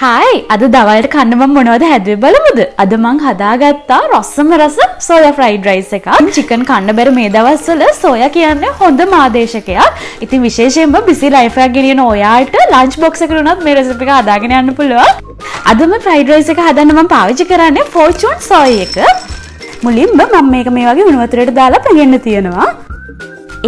Hi අද දවල්ට කන්න මම මොනවද හැදුවේ බලමුද? අද මං හදාගත්තා රසම රස සෝයා ෆ්‍රයිඩ් රයිස් එකක්. චිකන් කන්න බැර මේ දවස්වල සෝයා කියන්නේ හොඳම ආදේශකයක්. ඉතින් විශේෂයෙන්ම බිසි ලයිෆ් එකක් ගෙනියන ඔයාට ලන්ච් බොක්ස් එකට උනත් මේ රෙසිපි එක හදාගෙන යන්න පුළුවන්. අදම ෆ්‍රයිඩ් රයිස් එක හදන්න මම පාවිච්චි කරන්නේ ෆෝචූන් සෝයි එක. මුලින්ම මම මේක මේ වගේ උණු වතුරට දාලා පැගෙන්න තියනවා.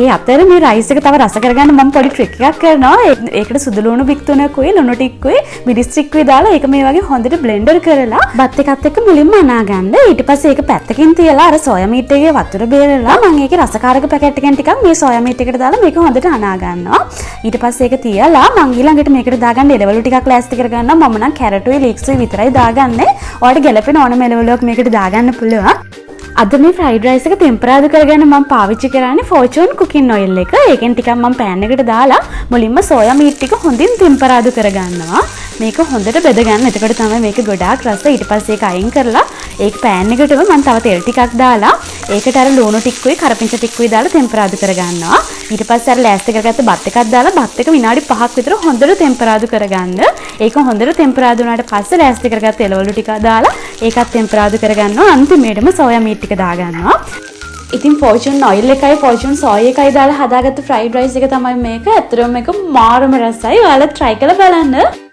ඒ අතර මේ රයිස් එක තව රස කරගන්න මම පොඩි ට්‍රික් එකක් කරනවා. ඒකට සුදු ලුණු බික් තුනකුයි ලුණු ටිකකුයි මිරිස් ටිකකුයි දාලා ඒක මේ වගේ හොඳට බ්ලෙන්ඩර් කරලා බත් එකත් එක්ක මුලින්ම අනා ගන්න. ඊට පස්සේ ඒක පැත්තකින් තියලා අර සෝයා මීට් එකේ වතුර බේරලා මම ඒකේ රසකාරක පැකට් එකෙන් ටිකක් මේ සෝයා මීට් එකට දාලා මේක හොඳට අනා ගන්නවා. ඊට පස්සේ ඒක තියලා මම ඊළඟට මේකට දාගන්න එළවලු ටිකක් ලෑස්ති කරගන්නවා. මම නම් කැරටුයි ලීක්ස්ුයි විතරයි දාගන්නේ. ඔයාලට ගැලපෙන ඕනම එළවලුවක් මේකට දාගන්න පුළුවන්. අද මේ ෆ්‍රයිඩ් රයිස් එක ටෙම්පරාදු කරගන්න මම පාවිච්චි කරන්නේ ෆෝචූන් කුකින් ඔයිල් එක. ඒකෙන් ටිකක් මම පෑන් එකට දාලා මුලින්ම සෝයා මීට් ටික හොඳින් ටෙම්පරාදු කරගන්නවා. මේක හොඳට බෙද ගන්න. එතකොට තමයි මේක ගොඩාක් රස. ඊට පස්සේ ඒක අයින් කරලා ඒක පෑන් එකටම මම තව තෙල් ටිකක් දාලා ඒකට අර ලුණු ටිකකුයි කරපිංච ටිකකුයි දාලා ටෙම්පරාදු කරගන්නවා. ඊට පස්සේ අර ලෑස්ති කරගත්ත බත් එකක් දාලා බත් එක විනාඩි 5ක් විතර හොඳට ටෙම්පරාදු කරගන්න. ඒක හොඳට ටෙම්පරාදු වුණාට පස්සේ ලෑස්ති කරගත්ත එළවලු ටික දාලා ඒකත් ටෙම්පරාදු කරගන්නවා. අන්තිමේටම සෝයා මීට් ටික දාගන්නවා. ඉතින් ෆෝචූන් ඔයිල් එකයි ෆෝචූන් සෝයි එකයි දාලා හදාගත්ත ෆ්‍රයිඩ් රයිස් එක තමයි මේක. ඇත්තටම මේක මාරම රසයි. ඔයාලා try කරලා බලන්න.